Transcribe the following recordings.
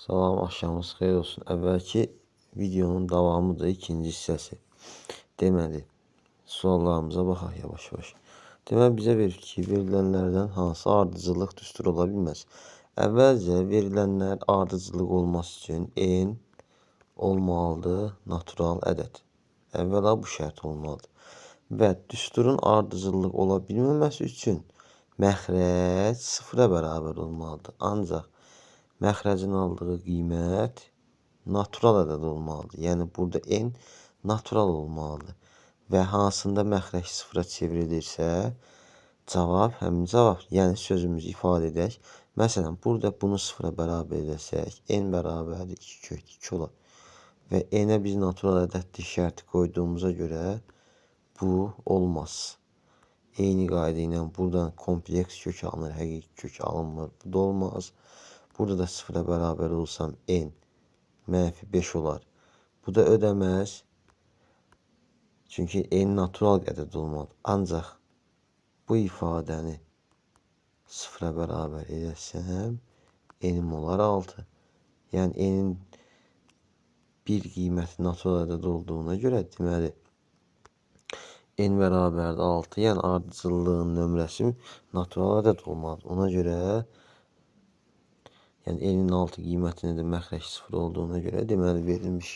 Salam, axşamınız xeyir olsun. Əvvəlki videonun davamıdır, ikinci hissəsi. Deməli, suallarımıza baxaq yavaş-yavaş. Deməli, bizə verir ki, verilənlərdən hansı ardıcıllıq düsturu ola bilməz? Əvvəlcə verilənlər ardıcıllıq olması üçün n olmalıdır, natural ədəd. Əvvəla bu şərt olmalıdır. Və düsturun ardıcıllıq ola bilməməsi üçün məxrəc sıfıra bərabər olmalıdır. Ancaq məxrəcin aldığı qiymət natural ədəd olmalıdır. Yəni, burada n natural olmalıdır. Və hansında məxrəc sıfıra çevrilirsə, cavab həmin cavab. Yəni, sözümüzü ifadə edək. Məsələn, burada bunu sıfıra bərabər edəsək, n bərabərdir 2/2 olar. Və n-ə biz natural ədəddir şərti qoyduğumuza görə bu olmaz. Eyni qayda ilə buradan kompleks kök alınır, həqiqi kök alınmır. Bu da olmaz. Burada da sıfıra bərabər olsam n -5 olar. Bu da ödəməz. Çünki n natural ədəd olmalıdır. Ancaq bu ifadəni sıfıra bərabər edərsəm n olar 6. Yəni n-in bir qiyməti natural ədəd olduğuna görə deməli n bərabərdir 6. Yəni ardıcıllığın nömrəsi natural ədəd olmalıdır. Ona görə yəni n-in 6 qiymətində də məxrəc 0 olduğuna görə deməli verilmiş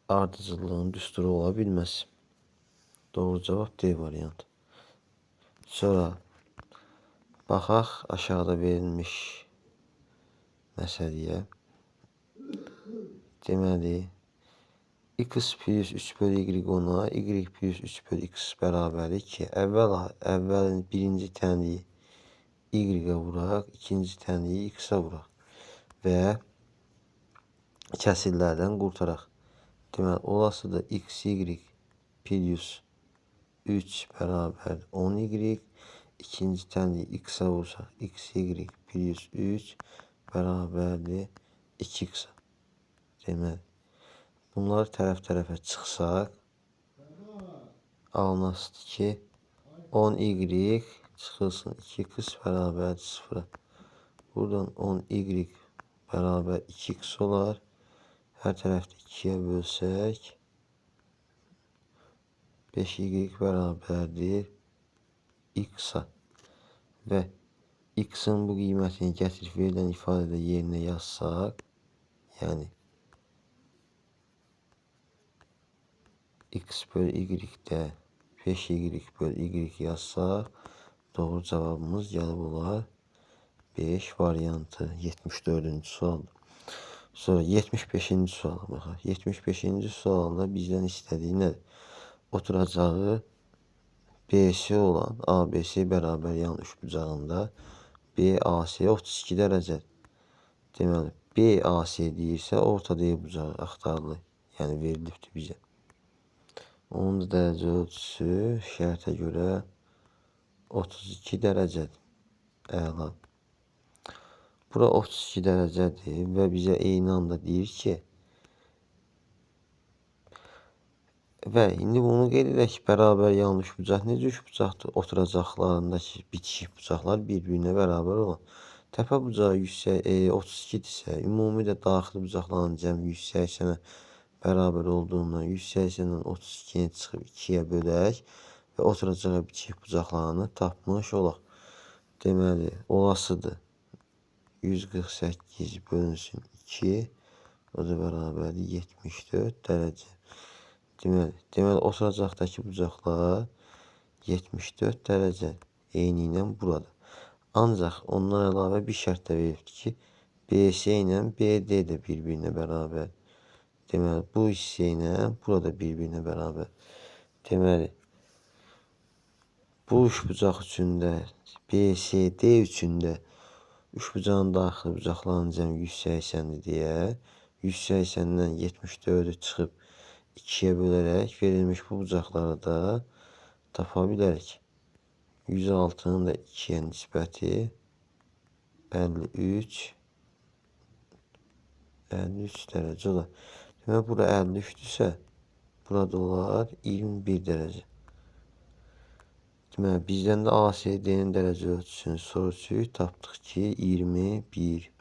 ardıcıllığın düsturu ola bilməz. Doğru cavab D variantı. Sonra baxaq aşağıda verilmiş məsələyə. Deməli x plus 3/y ona, y plus 3/x bərabərdir ki, əvvəlin birinci tənliyi y-ə vuraq, ikinci tənliyi x-ə vuraq və kəsirlərdən qurtaraq. Deməli, olasıdır x, y plus 3 bərabər 10y, ikinci tənliyi x-ə vursaq, x, y plus 3 bərabərdir 2x. Deməli, bunları tərəf-tərəfə çıxsaq, alınasıdır ki, 10y çıxılsın 2x bərabər 0. Buradan 10y bərabər 2x olar. Hər tərəfdə 2-yə bölsək, 5y bərabərdir x-a. Və x-in bu qiymətini gətirib verilən ifadədə yerinə yazsaq, yəni x bölü y-də 5y/y yazsaq, doğru cavabımız gəlib olar 5 variantı. 74-cü sualdır. Sonra 75-ci suala baxaq. 75-ci sualda bizdən istədiyi nədir? Oturacağı BC olan ABC bərabər yan üçbucağında BAC 32 dərəcədir. Deməli, BAC deyirsə, ortadakı bucağı axtarılır. Yəni, verilibdir bizə. Onun da dərəcə ölçüsü şərtə görə 32 dərəcədir. Əla. Bura 32 dərəcədir və bizə eyni anda deyir ki, və indi bunu qeyd edək ki, bərabər yan üçbucaq necə üçbucaqdır? Oturacaqlarındakı bitişik bucaqlar bir-birinə bərabər olan. Təpə bucağı 32-dirsə, ümumi də daxili bucaqların cəmi 180-ə bərabər olduğundan 180-dən 32-ni çıxıb 2-yə bölək və oturacağı bitişik bucaqlarını tapmış olaq. Deməli, olasıdır 148 bölünsün 2, o da bərabərdir 74 dərəcə. Deməli, oturacaqdakı bucaqlar 74 dərəcə eyni ilə burada. Ancaq ondan əlavə bir şərt də veribdir ki, BC ilə BD də bir-birinə bərabər. Deməli, bu hissə ilə burada bir-birinə bərabər. Deməli, bu üçbucaq üçün də, BCD üçün də üçbucağın daxili bucaqlarının cəmi 180-dir deyə, 180-dən 74-ü çıxıb 2-yə bölərək verilmiş bu bucaqları da tapa bilərik. 106-nın da 2-yə nisbəti 53 dərəcə olar. Demək, bura 53-dürsə, burada olar 21 dərəcə. Deməli, bizdən də ASD-nin dərəcə ölçüsünü soruşuq. Tapdıq ki, 21.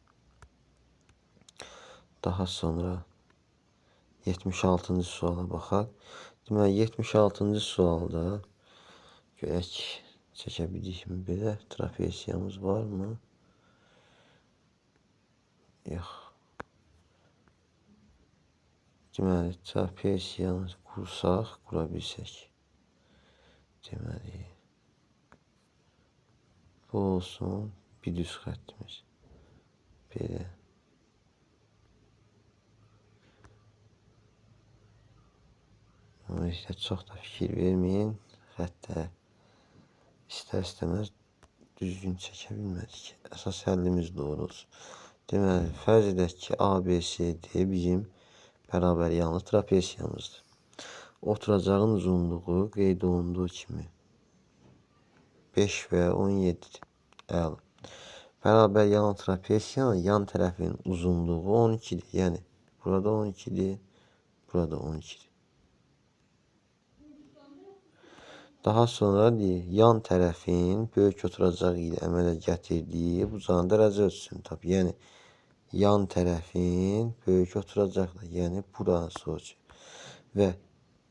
Daha sonra 76-cı suala baxaq. Deməli, 76-cı sualda görək çəkə bilirikmi belə trapesiyamız varmı? Yox. Deməli, trapesiyanı qursaq, qura bilsək. Deməli, bu olsun bir düz xəttimiz. Belə. İşte çox da fikir verməyin. Xəttə istər-istəməz düzgün çəkə bilmədik. Əsas həllimiz doğru olsun. Deməli, fərz edək ki, ABCD bizim bərabər yanlı trapesiyamızdır. Oturacağın uzunluğu qeyd olunduğu kimi 5 və 17-dir. Əla. Bərabər yanlı trapesiyanın yan tərəfinin uzunluğu 12-dir. Yəni, burada 12-dir, burada 12-dir. Daha sonra deyir, yan tərəfin böyük oturacağı ilə əmələ gətirdiyi bucağın dərəcə ölçüsünü tap. Yəni, yan tərəfin böyük oturacaqdır. Yəni, buranı soruşur. Və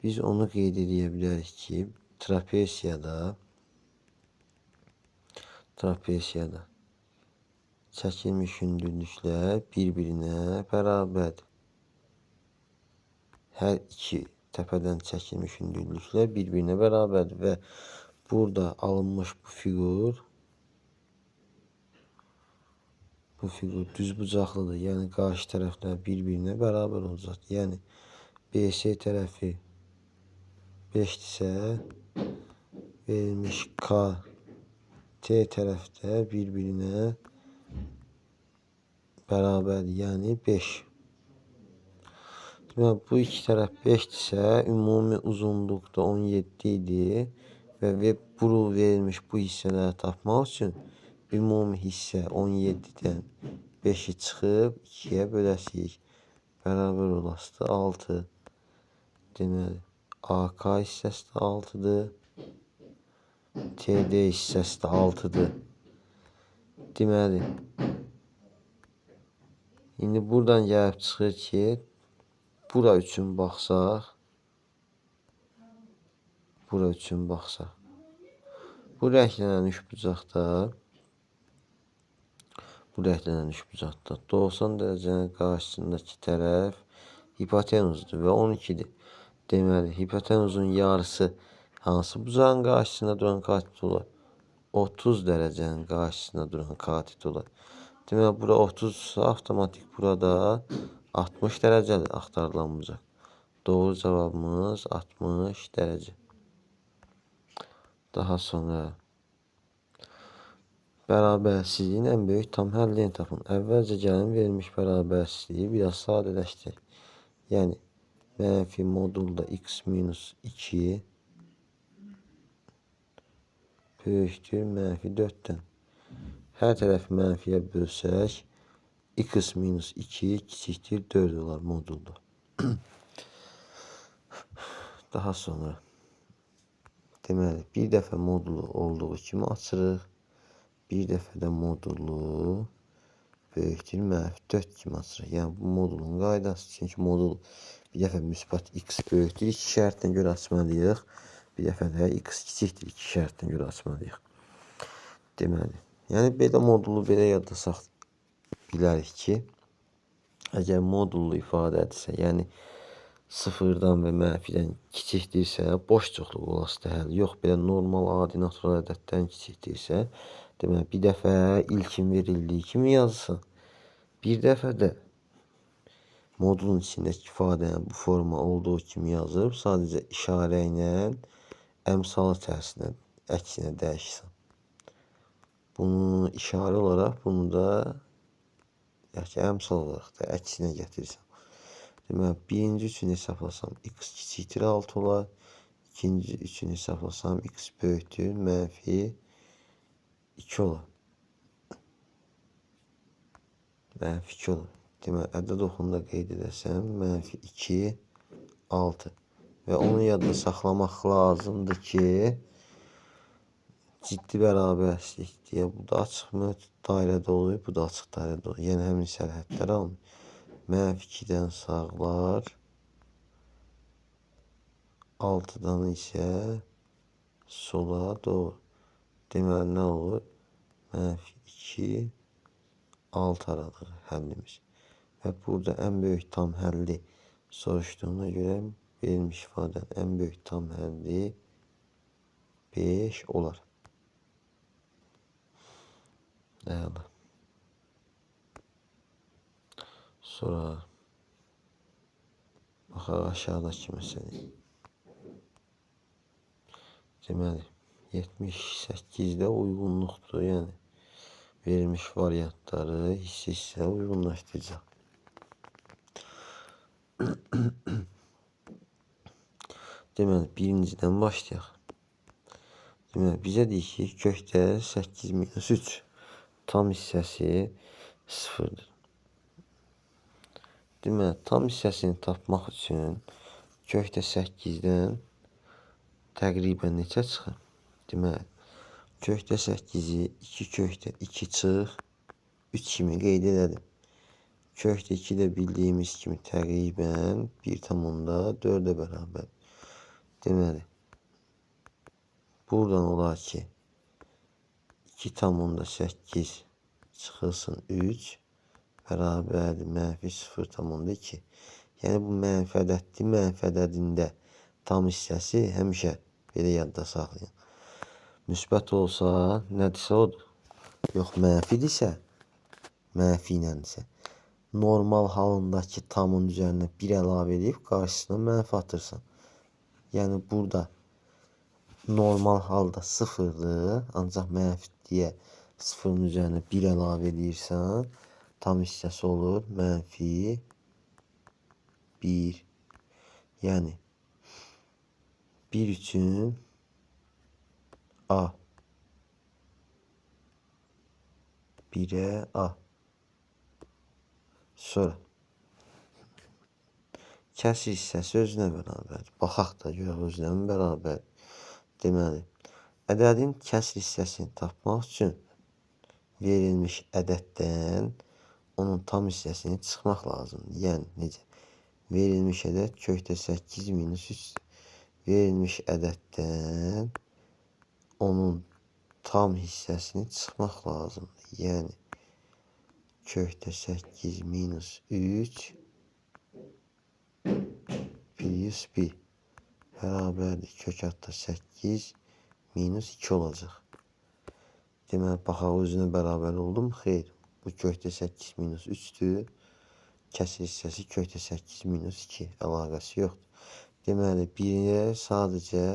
biz onu qeyd edə bilərik ki, trapesiyada çəkilmiş hündürlüklər bir-birinə bərabərdir. Hər iki təpədən çəkilmiş hündürlüklər bir-birinə bərabərdir və burada alınmış bu fiqur düz bucaqlıdır. Yəni, qarşı tərəflər bir-birinə bərabər olacaq. Yəni, BC tərəfi 5-dirsə, verilmiş KT tərəfdə bir-birinə bərabərdir. Yəni, 5. Deməli, bu iki tərəf 5-dirsə, ümumi uzunluq da 17 idi və bu verilmiş bu hissələri tapmaq üçün ümumi hissə 17-dən 5-i çıxıb 2-yə böləsirik. Bərabər olasıdır 6. Deməli, AK hissəsi də 6-dır. TD hissəsi də 6-dır. Deməli, indi buradan gəlib çıxır ki, bura üçün baxsaq, bu rənglənən üçbucaqda 90 dərəcənin qarşısındakı tərəf hipotenuzdur və 12-dir. Deməli, hipotenuzun yarısı hansı bucağın qarşısında duran katit olar? 30 dərəcənin qarşısında duran katit olar. Deməli, bura 30-sa, avtomatik burada 60 dərəcədir axtarılan bucaq. Doğru cavabımız 60 dərəcə. Daha sonra bərabərsizliyin ən böyük tam həllini tapın. Əvvəlcə gəlin verilmiş bərabərsizliyi biraz sadələşdirək. Yəni, mənfi modulda x minus 2 böyükdür mənfi 4-dən. Hər tərəfi mənfiyə bölsək, x minus 2 kiçikdir 4 olar modulda. Daha sonra deməli, bir dəfə modulu olduğu kimi açırıq. Bir dəfə də modulu böyükdür mənfi 4 kimi açırıq. Yəni, bu modulun qaydası. Çünki modul bir dəfə müsbət x böyükdür 2 şərtinə görə açmalıyıq. Bir dəfə də x kiçikdir 2 şərtinə görə açmalıyıq. Deməli, yəni belə modulu belə yadda bilərik ki, əgər modullu ifadədirsə, yəni sıfırdan və mənfidən kiçikdirsə, boş çoxluq olasıdır həll. Yox, belə normal adi natural ədəddən kiçikdirsə, deməli, bir dəfə ilkin verildiyi kimi yazılsın. Bir dəfə də modulun içindəki ifadəni bu forma olduğu kimi yazıb, sadəcə işarə ilə əmsalı tərsinə, əksinə dəyişsin. Bunu işarə olaraq, bunu da əmsal olaraq da əksinə gətirsən. Deməli, birinci üçün hesablasam x kiçikdir 6 olar. İkinci üçün hesablasam x böyükdür mənfi 2 olar. Mənfi 2 olar. Deməli, ədəd oxunda qeyd edəsəm, mənfi 2, 6. Və onu yadda saxlamaq lazımdır ki, ciddi bərabərlik deyə bu da açıq dairədə olur, bu da açıq dairədə olur. Yəni həmin sərhədləri almır. -2-dən sağlar, 6-dan isə sola doğru. Deməli nə olur? -2, 6 aralığı həllimiz. Və burada ən böyük tam həlli soruşduğuna görə verilmiş ifadənin ən böyük tam həlli 5 olar. Əla. Sonra baxaq aşağıdakı məsələyə. Deməli 78-də uyğunluqdur. Yəni verilmiş variantları hissə uyğunlaşdıracaq. Deməli birincidən başlayaq. Deməli bizə deyir ki, kökdə 8 minus 3 tam hissəsi 0-dır. Deməli tam hissəsini tapmaq üçün kökdə 8-dən təqribən neçə çıxır? Deməli kökdə 8-i 2 kökdə 2 çıx 3 kimi qeyd edelim. Kökdə 2 də bildiyimiz kimi təqribən 1,4-ə bərabər. Deməli buradan olar ki 2,8 çıxılsın 3 bərabərdir -0,2. Yəni bu mənfi ədəddir. Mənfi ədədində tam hissəsi həmişə belə yadda saxlayın. Müsbət olsa nədirsə odur. Yox, mənfidirsə, mənfi iləndirsə, normal halındakı tamın üzərinə 1 əlavə edib qarşısına mənfi atırsan. Yəni burada normal halda 0'dır, ancaq mənfi deyə 0'ın üzərinə 1 əlavə edirsən, tam hissəsi olur -1. Yəni 1 üçün A. 1'ə A. Sonra kəsir hissəsi özünə bərabər. Baxaq da görək özünə mi bərabər. Deməli, ədədin kəsir hissəsini tapmaq üçün verilmiş ədəddən onun tam hissəsini çıxmaq lazımdır. Yəni necə? Verilmiş ədəd kökdə 8 minus 3. Verilmiş ədəddən onun tam hissəsini çıxmaq lazımdır. Yəni kökdə 8 minus 3 plus 1 bərabərdir. Kök altda 8 minus 2 olacaq. Deməli, baxaq özünə bərabər oldu mu? Xeyr. Bu kökdə 8 minus 3'dür. Kəsir hissəsi kökdə 8 minus 2. Əlaqəsi yoxdur. Deməli, 1'ə sadəcə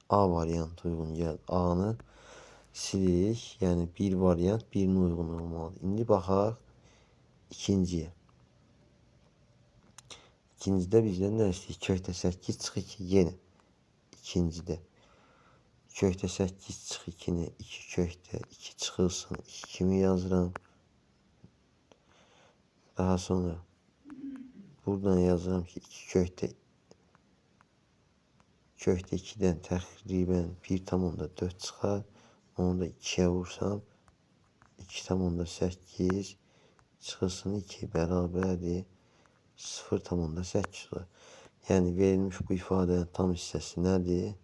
A variantı uyğun gəlir. A-nı silirik. Yəni, bir variant birinin uyğun olmalıdır. İndi baxaq ikinciyə. İkincidə bizdən nə istəyir? Kökdə 8 çıx 2. Yenə ikincidə. Kökdə 8 çıx 2'ni 2 kökdə 2 çıxılsın 2 kimi yazıram. Daha sonra buradan yazıram ki 2 kökdə 2'dən təqribən 1,4 çıxar. Onu da 2'yə vursam 2,8 çıxılsın 2 bərabərdir 0,8 olur. Yəni verilmiş bu ifadənin tam hissəsi nədir?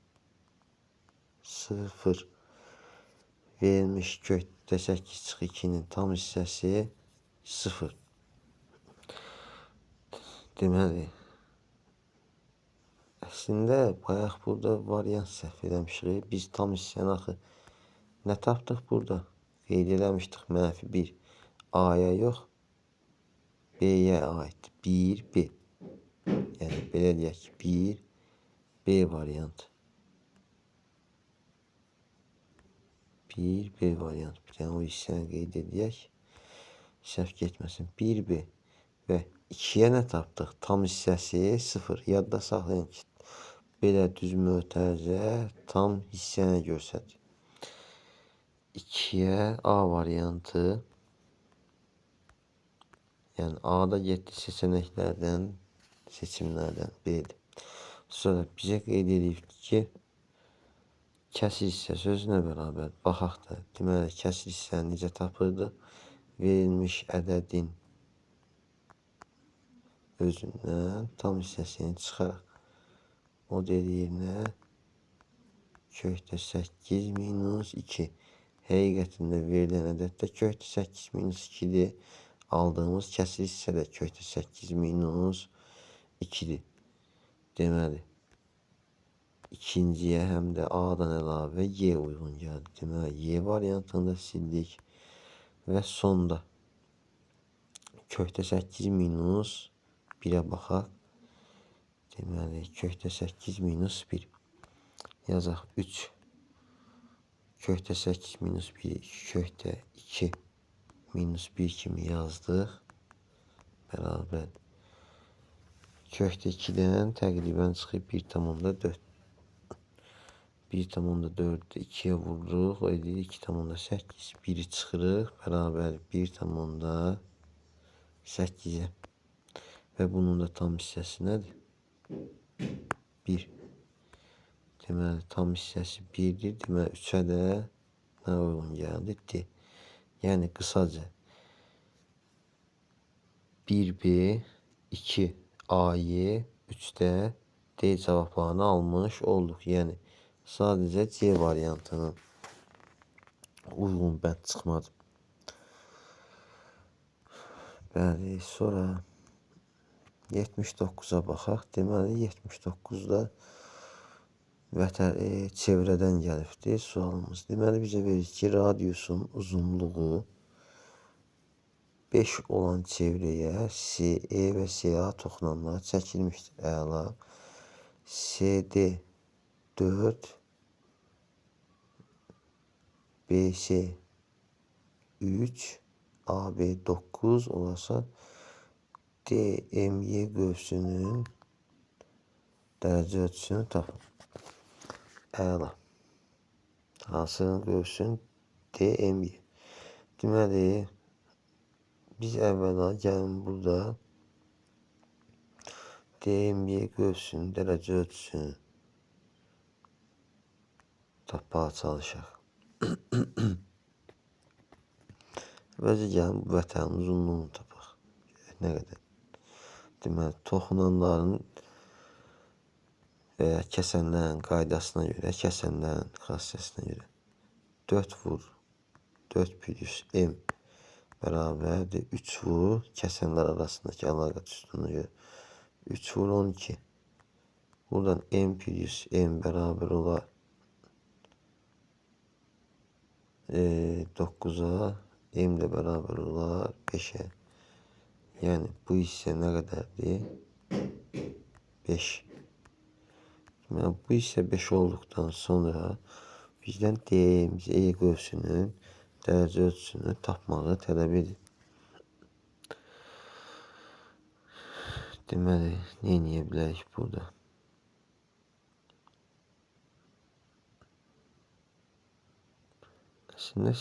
0. Verilmiş kökdə 8 çıx 2'nin tam hissəsi 0. Deməli, əslində bayaq burada variant səhv eləmişik. Biz tam hissəni axı nə tapdıq burada? Qeyd eləmişdik -1. A-ya yox, B-yə aid. 1, B. Yəni belə deyək ki, 1, B variantı. 1, B variantı. Bir dənə o hissəni qeyd edək. Səhv getməsin. 1, B. Və 2'yə nə tapdıq? Tam hissəsi 0. Yadda saxlayın ki, belə düz mötərizə tam hissəni göstərir. 2'yə A variantı. Yəni A'da 7 seçenəklərdən, seçimlərdən biridir. Sonra bizə qeyd edib ki, Kəsir hissə sözünə bərabər baxaq da. Deməli, kəsir hissəni necə tapırdıq? Verilmiş ədədin özündən tam hissəsini çıxaraq. O dediyinə kökdə 8 minus 2. Həqiqətində verilən ədəddə kökdə 8 minus 2-dir. Aldığımız kəsir hissə də kökdə 8 minus 2-dir. Deməli, ikinciyə həm də A-dan əlavə Y uyğun gəldi. Deməli, Y variantını da sildik. Və sonda kökdə 8 minus 1-ə baxaq. Deməli, kökdə 8 minus 1. Yazaq 3. Kökdə 8 minus 1, kökdə 2 minus 1 kimi yazdıq. Bərabər. Kökdə 2-dən təqribən çıxıb 1,4. 1,4-də 2-yə vururuq. O edir 2,8. 1-i çıxırıq. Bərabər 1,8-ə. Və bunun da tam hissəsi nədir? 1. Deməli, tam hissəsi 1-dir. Deməli, 3-ə də nə uyğun gəldi? D. Yəni, qısaca 1B, 2AY, 3-də D cavablarını almış olduq. Yəni, sadəcə C variantının uyğun bənd çıxmadı. Bəli, sonra 79-a baxaq. Deməli, 79-da çevrədən gəlibdir sualımız. Deməli, bizə verir ki, radiusun uzunluğu 5 olan çevrəyə CE və CA toxunanlar çəkilmişdir. Əla. CD 4, BC 3, AB 9 olasa DMY qövsünün dərəcə ölçüsünü tapın. Əla. Hansı qövsün? DMY. Deməli, biz əvvəla gəlin burada DMY qövsünün dərəcə ölçüsünü tapmağa çalışaq. Vəcə gəlin bu vətənin uzunluğunu tapaq. Nə qədər? Deməli, toxunanların və ya kəsənlərin qaydasına görə, kəsənlərin xassəsinə görə 4 vur 4 plus M bərabərdir 3 vur kəsənlər arasındakı əlaqə üstünlüğünə görə 3 vur 12. Buradan M plus M bərabər olar 9-a, M də bərabər olar 5-ə. Yəni, bu hissə nə qədərdir? 5. Yəni, bu hissə 5 olduqdan sonra bizdən DMY qövsünün dərəcə ölçüsünü tapmağı tələb edir. Deməli, nə edə bilərik burada? Əslində,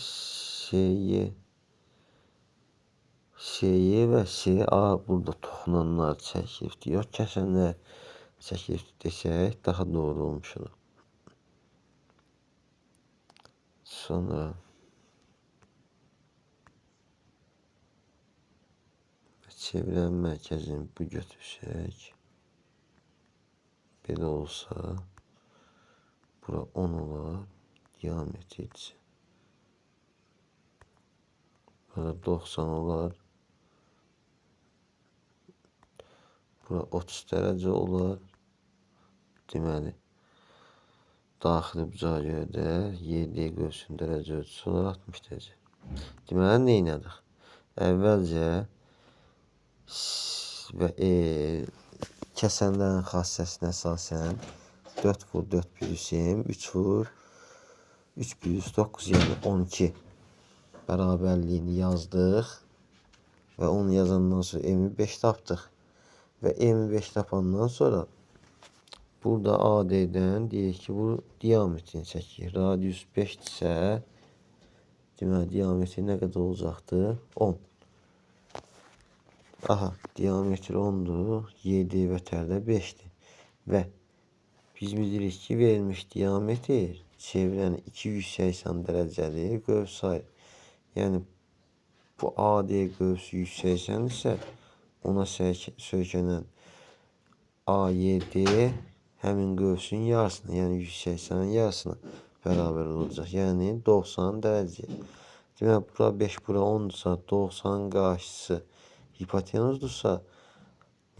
SY və SA burada toxunanlar çəkilibdir. Yox, kəsənlər çəkilibdir desək, daha doğru olmuş olur. Sonra çevrənin mərkəzini bu götürsək, belə olsa, bura 10 olar, diametri isə. Bura 90 olar. Bura 30 dərəcə olar. Deməli, daxili bucağa görə də YD qövsünün dərəcə ölçüsü olar 60 dərəcə. Deməli, nə elədik? Əvvəlcə kəsənlərin xassəsinə əsasən 4 vur 4 plus M, 3 vur 3 plus 9, yəni 12 bərabərliyini yazdıq və onu yazandan sonra M-i 5 tapdıq və M-i 5 tapandan sonra burada AD-dən deyək ki, bu diametrini çəkir. Radius 5-dirsə, deməli, diametri nə qədər olacaqdır? 10. Aha, diametri 10-dur, YD vətərdə 5-dir və biz bilirik ki, verilmiş diametr çevrəni 280 dərəcəli qövs sayır. Yəni bu AD qövsü 180 isə ona söykənən AYD həmin qövsün yarısına, yəni 180-in yarısına bərabər olacaq. Yəni 90 dərəcə. Demək, bura 5, bura 10-dursa, 90 qarşısı hipotenuzdursa,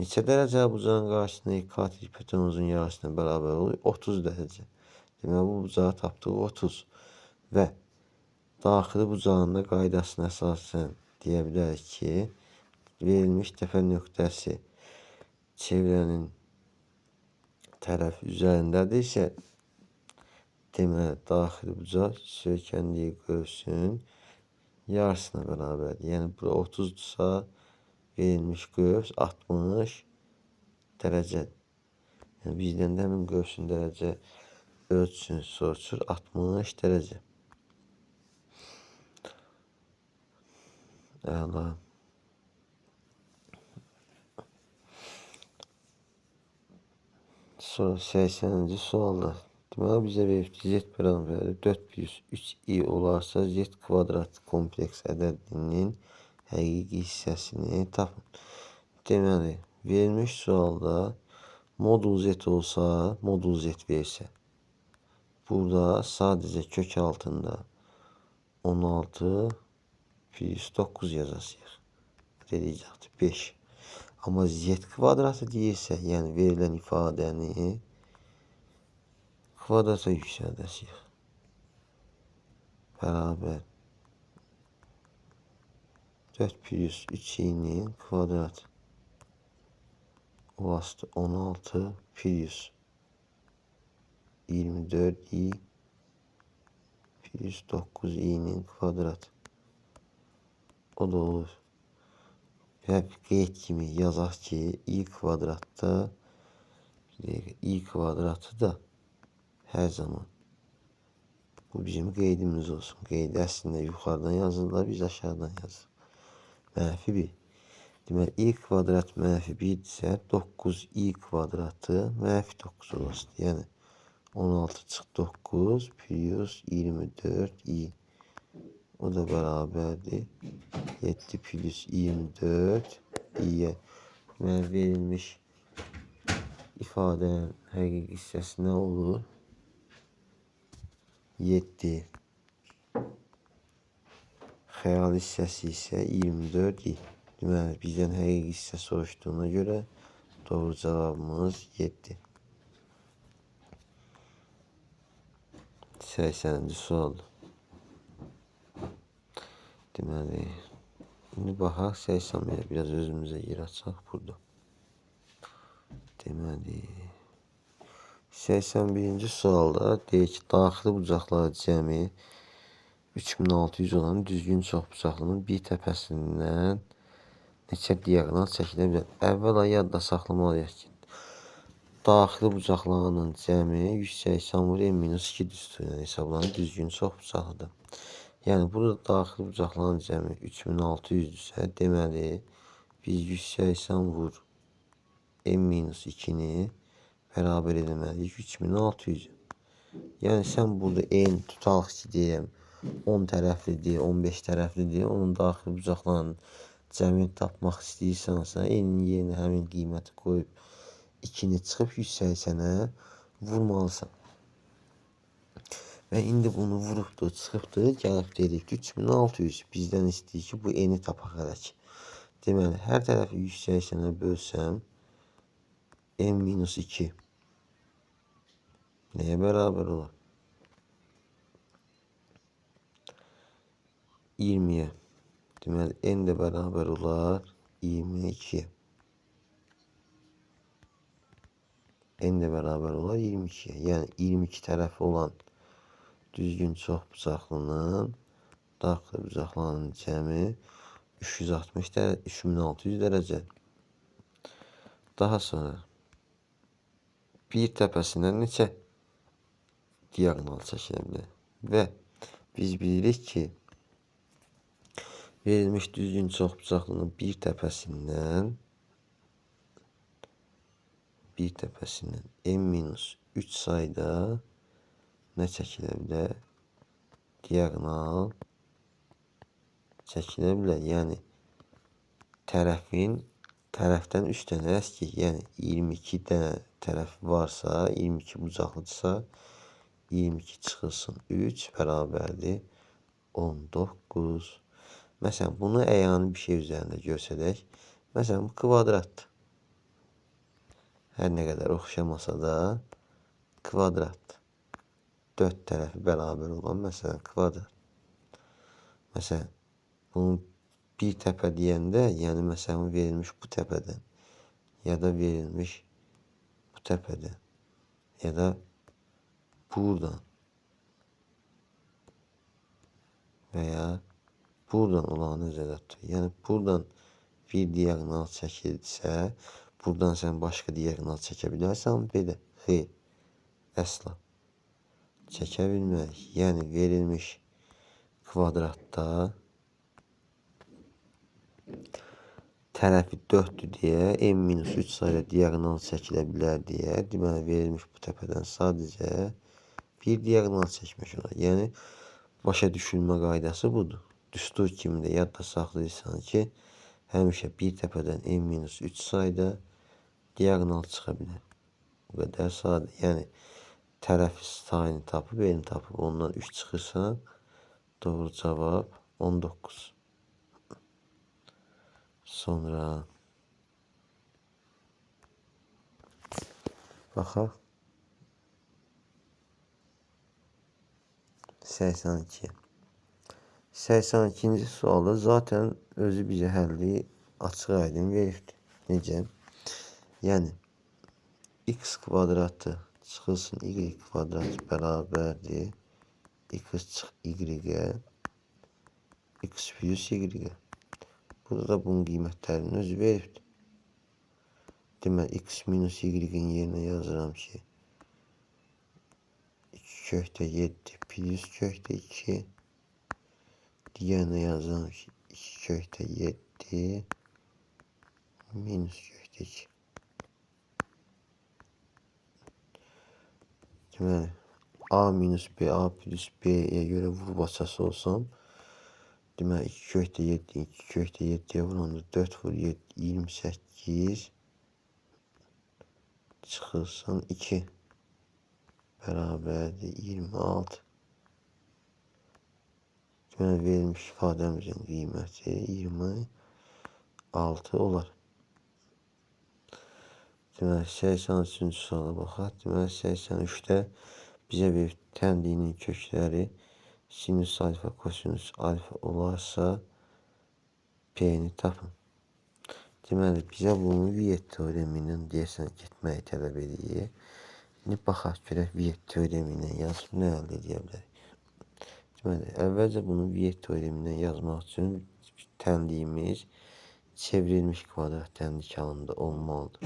neçə dərəcə bucağın qarşısında kat hipotenuzun yarısına bərabər olur? 30 dərəcə. Demək, bu bucağı tapdıq 30 və daxili bucağında qaydasına əsasən deyə bilərik ki, verilmiş təpə nöqtəsi çevrənin tərəf üzərindədirsə, deməli, daxili bucaq söykəndiyi qövsün yarısına bərabərdir. Yəni, bura 30-dursa, verilmiş qövs 60 dərəcədir. Yəni, bizdən də həmin qövsün dərəcə ölçüsünü soruşur, 60 dərəcə. Əla. Sonra 80-ci sualda. Deməli, bizə verib z bərabəri 4+3i olarsa, z kvadrat kompleks ədədinin həqiqi hissəsini tapın. Deməli, verilmiş sualda modul z olsa, modul z versə, burada sadəcə kök altında 16 plus 9 yazacağıq. Deyəcəkdir 5. Amma z kvadratı deyirsə, yəni verilən ifadəni kvadrata yüksəldəcəyik. Bərabər 4 plus 3i'nin kvadratı. O astı 16 plus 24i plus 9i'nin kvadratı. O da olur. Hep qeyd kimi yazaq ki, i kvadratda i kvadratı da hər zaman bu bizim qeydimiz olsun. Qeydi əslində yuxarıdan yazırlar, biz aşağıdan yazırıq. Mənfi 1. Deməli, i kvadrat mənfi 1-dirsə, 9i kvadratı mənfi 9 olasıdır. Yəni, 16 çıx 9 plus 24i. O da bərabərdir 7 plus 24 i'yə. Deməli, verilmiş ifadənin həqiqi hissəsi nə olur? 7. Xəyal hissəsi isə 24 i. Deməli, bizdən həqiqi hissə soruşduğuna görə doğru cavabımız 7. 80-ci sualdır. Deməli, indi baxaq 80-yə biraz özümüzə yer açaq burada. Deməli, 81-ci sualda deyir ki, daxili bucaqları cəmi 3600 olan düzgün çoxbucaqlının bir təpəsindən neçə diaqonal çəkilə bilər? Əvvəla yadda saxlamalıyıq ki, daxili bucaqlarının cəmi 180 vur n-2 düsturuyla hesablanır, düzgün çoxbucaqlıdır. Yəni, burada daxili bucaqların cəmi 3600-dürsə, deməli, biz 180 vur n-2-ni bərabər edəməliyik 3600. Yəni, sən burada n tutalıq ki, deyəm, 10 tərəflidir, 15 tərəflidir, onun daxili bucaqlarının cəmini tapmaq istəyirsənsə, n-in yerinə həmin qiyməti qoyub 2-ni çıxıb 180-ə vurmalısan. Və indi bunu vurubdur, çıxıbdır, gəlib dedik ki, 3600 bizdən istəyir ki, bu n-i tapaq hələ ki. Deməli, hər tərəfi 180-ə bölsəm, n-2 nəyə bərabər olur? 20-yə. Deməli, n də bərabər olar 22-yə. N də bərabər olar 22-yə. Yəni, 22 tərəfi olan düzgün çoxbucaqlının daxili bucaqlarının cəmi 3600 dərəcə. Daha sonra bir təpəsindən neçə diaqonal çəkilə bilər? Və biz bilirik ki, verilmiş düzgün çoxbucaqlının bir təpəsindən n-3 sayda nə çəkilə bilər? Diagonal çəkilə bilər. Yəni tərəfdən 3 dənə əskik, yəni 22 dənə tərəf varsa, 22 bucaqlıdırsa, 22 çıxılsın 3 bərabərdir 19. Məsələn, bunu əyani bir şey üzərində görsədək. Məsələn, bu kvadratdır. Hər nə qədər oxşamasa da kvadratdır. 4 tərəfi bərabər olan, məsələn, kvadrat. Məsələn, bunun bir təpə deyəndə, yəni məsələn, verilmiş bu təpədən, ya da verilmiş bu təpədən, ya da buradan və ya buradan olanı nəzərdə tutur. Yəni, buradan bir diagonal çəkilsə, buradan sən başqa diagonal çəkə bilərsən, belə, xeyr, əsla çəkə bilmərik. Yəni, verilmiş kvadratda tərəfi 4'dür deyə, n-3 sayda diagonal çəkilə bilər deyə, deməli, verilmiş bu təpədən sadəcə bir diagonal çəkmək olar. Yəni, başa düşülmə qaydası budur. Düstur kimi də yadda saxlayırsan ki, həmişə bir təpədən n-3 sayda diagonal çıxa bilər. Bu qədər sadə. Yəni, tərəf sayını tapıb, n tapıb, ondan 3 çıxırsan, doğru cavab 19. Sonra baxaq 82. 82-ci sualda zaten özü bizə həlli açıq aydın veribdir. Necə? Yəni, x kvadratı çıxılsın y kvadrat bərabərdir x çıx y-ə, x plus y-ə. Burada da bunun qiymətlərinin özü veribdir. Deməli, x minus y-in yerinə yazıram ki, 2/7 plus kökdə 2, digərinə yazıram ki, 2/7 minus kökdə 2. Deməli, a minus b, a plus b-yə görə vurbaçası olsam, deməli, 2/7, 2/7'yə vuranda 4 vur 7, 28 çıxılsın 2 bərabərdir 26. Deməli, verilmiş ifadəmizin qiyməti 26 olar. Deməli, 83-cü suala baxaq. Deməli, 83-də bizə bir tənliyinin kökləri sinüs alfa, kosinüs alfa olarsa P-ni tapın. Deməli, bizə bunu Viet teoremindən deyəsən getməyi tələb edir. İndi baxaq görək Viet teoremi ilə yazıb nə əldə edə bilərik. Deməli, əvvəlcə bunu Viet teoremindən yazmaq üçün tənliyimiz çevrilmiş kvadrat tənlik halında olmalıdır.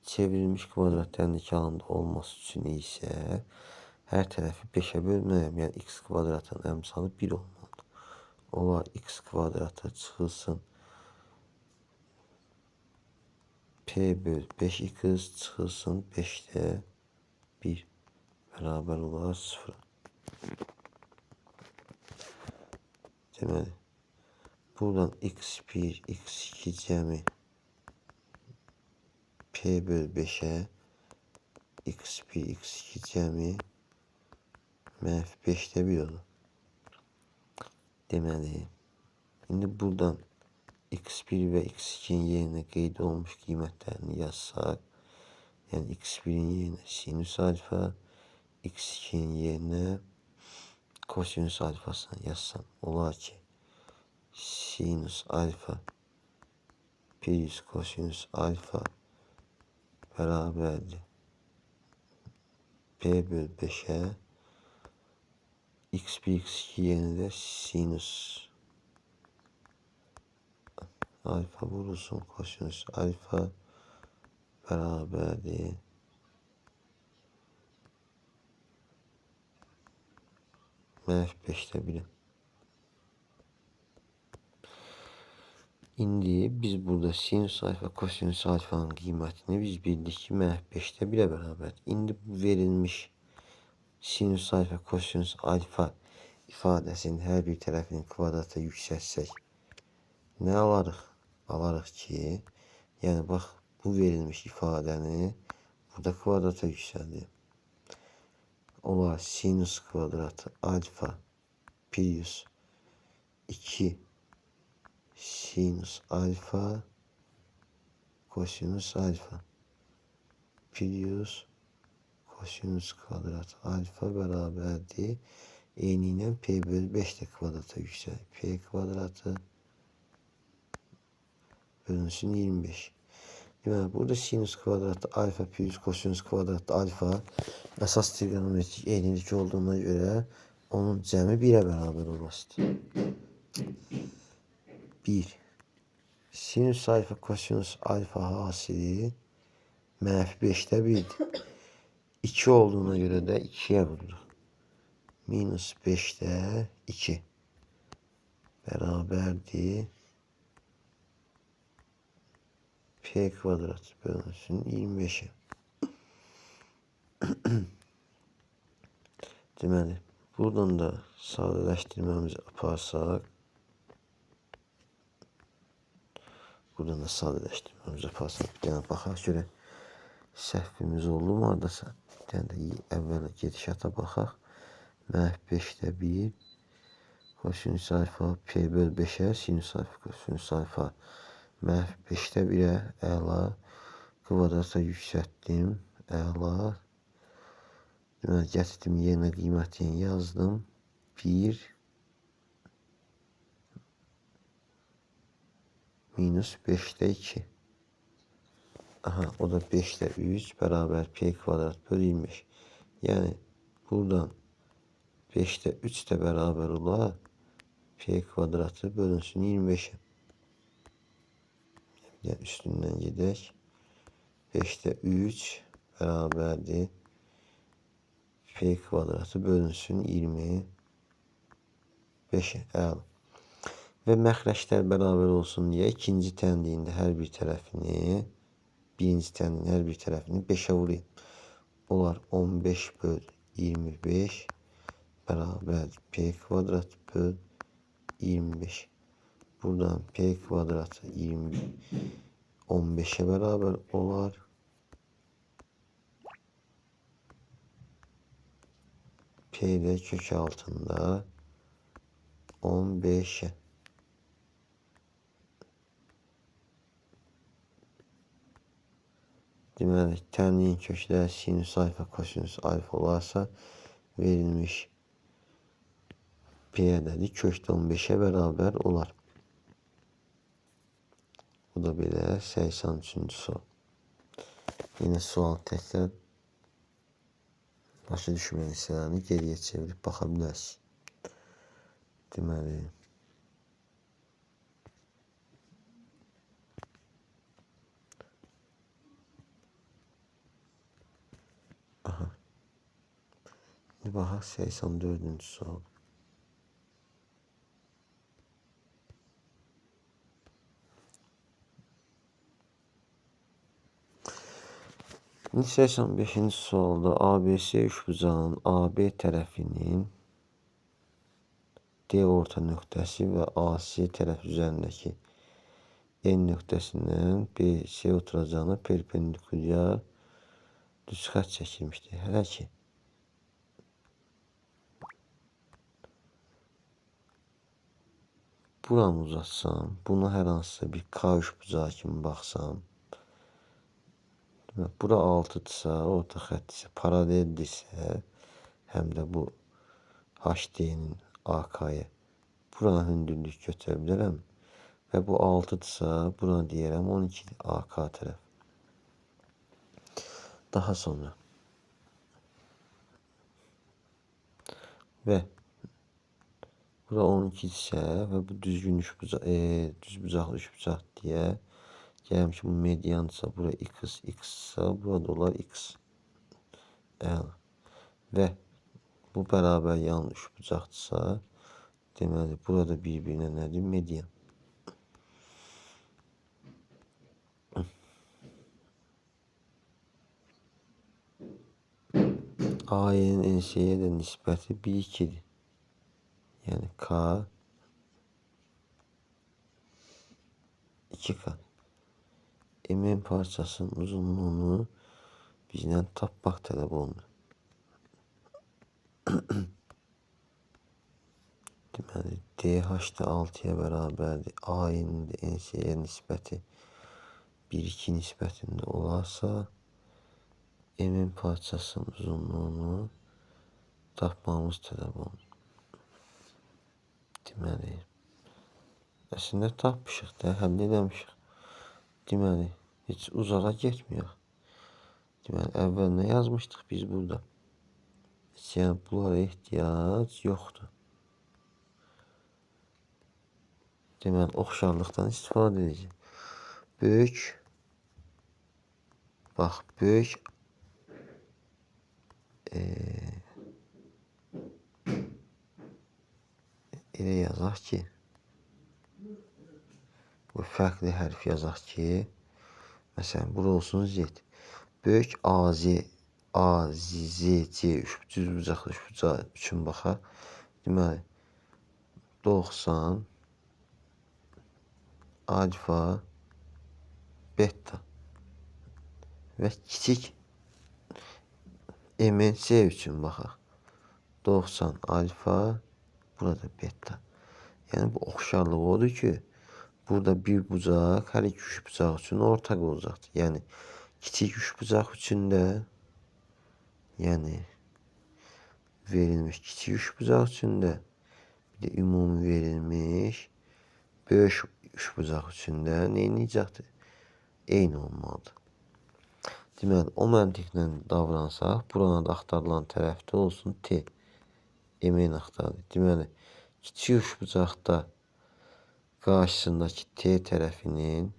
Çevrilmiş kvadrat tənlik halında olması üçün isə hər tərəfi 5'ə bölməliyəm. Yəni, x kvadratın əmsalı 1 olmalıdır. Olar x kvadratı çıxılsın p böl 5x çıxılsın 5'də 1 bərabər olar 0. Deməli, buradan x1, x2 cəmi p böl 5'ə x1, x2 cəmi mənfi 5'də 1 olur. Deməli, indi buradan x1 və x2'nin yerinə qeyd olmuş qiymətlərini yazsaq, yəni x1'in yerinə sinüs alfa, x2'nin yerinə kosinüs alfasını yazsam, olar ki, sinüs alfa plus kosinüs alfa bərabərdir p böl 5'ə x1, x2 yerinə də sinüs alfa vurulsun kosinüs alfa bərabərdir mənfi 5'də 1. İndi biz burada sinüs alfa, kosinüs alfanın qiymətini biz bildik ki, mənfi 5'də 1'ə bərabərdir. İndi bu verilmiş sinüs alfa kosinüs alfa ifadəsinin hər bir tərəfinin kvadrata yüksəltsək nə alarıq? Alarıq ki, yəni bax bu verilmiş ifadəni burada kvadrata yüksəldir. Olar sinüs kvadratı alfa plus 2 sinüs alfa kosinüs alfa plus kosinüs kvadratı alfa bərabərdir. Eyni ilə p bölü 5 də kvadrata yüksəlir. P kvadratı bölünsün 25. Deməli, burada sinüs kvadratı alfa plus kosinüs kvadratı alfa əsas trigonometrik eynilik olduğuna görə onun cəmi 1-ə bərabər olmasıdır. 1. Sinüs alfa kosinüs alfa hasili -5'te 1'dir. 2 olduğuna göre de 2'ye vurdu. -5'te 2 beraberdi. P kvadrat bölünsün 25'e. Deməli, buradan da sadələşdirməmizi aparsaq, bir dənə baxaq görə səhvimiz oldu mu adasa? Bir dənə də əvvəl gedişata baxaq. -5'te 1 kosinüs alfa p bölü 5'e sinüs alfa kosinüs alfa -5'te 1'e əla kvadrata yüksəltdim. Əla. Deməli, gətirdim yerinə qiymətini yazdım. 1 -5'te 2. Aha, o da 5'te 3 beraber p kvadrat bölü 25. Yani buradan 5'te 3 de beraber ola p kvadratı bölünsün 25'e. Yani üstünden gidek. 5'te 3 beraberdi. P kvadratı bölünsün 25'e. Yani. Ve məxrəclər beraber olsun diye ikinci tənliyində hər bir tərəfini, birinci tənliyin hər bir tərəfini 5'e vurayım. Olar 15 böl 25 beraber p kvadrat böl 25. Buradan p kvadratı 15'e beraber olar. P de kök altında 15'e. Deməli, tənliyin kökləri sinüs alfa kosinüs alfa olarsa verilmiş P ədədi kökdə 15'e beraber olar. Bu da belə 83-cü sual. Yine sual təkrar başa düşməyən hissələrini geriyə çevirib baxa bilərsiniz. Deməli, aha. Bir baxaq 84-cü sual. Şimdi 85-ci sualda ABC üçbucağının AB tərəfinin D orta nöqtəsi və AC tərəf üzərindəki N nöqtəsindən BC oturacağına perpendikulyar düz xətt çəkilmişdir. Hələ ki buranı uzatsam, bunu hər hansısa bir K üçbucağı kimi baxsam, bura 6-dırsa, orta xətt isə paraleldirsə, həm də bu HD'nin AK-ya buranı hündürlük götürə bilərəm və bu 6-dırsa, buranı deyərəm 12 AK tərəf. Daha sonra və bura 12 isə və bu düzbucaqlı üçbucaq deyə gələm ki, bu mediansa, bura x ise, burada dolar x. Və bu bərabər yan üçbucaqdırsa, deməli, burada bir-birinə nədir? Median. A'nın NC'ye de nisbəti 1-2'dir. Yəni K 2 kat. M'in parçasının uzunluğunu bizdən tapmaq tələb olunur. Deməli, DH da 6'ya bərabərdir. A'nın da NC'ye nisbəti 1-2 nisbətində olarsa, M'in parçasının uzunluğunu tapmamız tələb olunur. Deməli, əslində tapmışıq da, həll eləmişik. Deməli, heç uzağa getmiyor. Deməli, əvvəl nə yazmışdıq biz burada? Yəni, bunlara ehtiyac yoxdur. Deməli, oxşarlıqdan istifadə edəcək. Böyük, bax, böyük elə yazaq ki, bu fərqli hərf yazaq ki, məsələn, bura olsun Z. Böyük AZ, AZC üçbucaqlı üçbucağı üçün baxaq. Deməli, 90 alfa beta və kiçik MNC üçün baxaq. 90 alfa, burada beta. Yəni bu oxşarlıq odur ki, burada bir bucaq hər iki üçbucaq üçün ortaq olacaqdır. Yəni kiçik üçbucaq üçün də, yəni verilmiş kiçik üçbucaq üçün də, bir də ümumi verilmiş böyük üçbucaq üçün də nə edəcəkdir? Eyni olmalıdır. Deməli, o məntiqlə davransaq, buranın axtarılan tərəfdə olsun T. M'in axtarılır. Deməli, kiçik üçbucaqda qarşısındakı T tərəfinin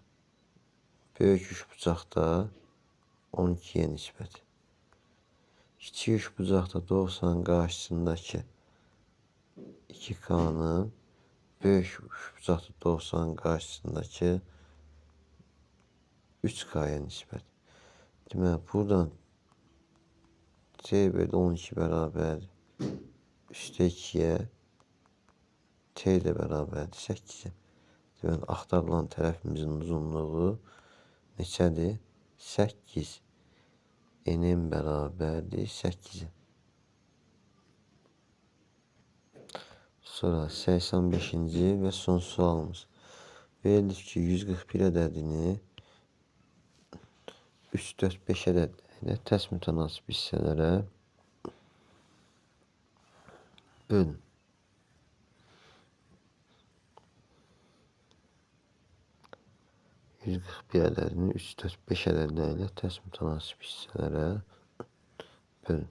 böyük üçbucaqda 12'ye nisbəti. Kiçik üçbucaqda 90 qarşısındakı 2K'nın böyük üçbucaqda 90 qarşısındakı 3K'ya nisbəti. Deməli, buradan C bölü 12 bərabərdir. Üstə 2'ye T ilə bərabərdir 8'e. Deməli, axtarılan tərəfimizin uzunluğu neçədir? 8. N'in bərabərdir 8'e. Sonra 85-ci və son sualımız. Verildi ki, 141 ədədini 3, 4, 5 ədədlə tərs mütənasib hissələrə bölün. Bir ədədini 3, 4, 5 ədədlərlə tərs mütənasib hissələrə bölün.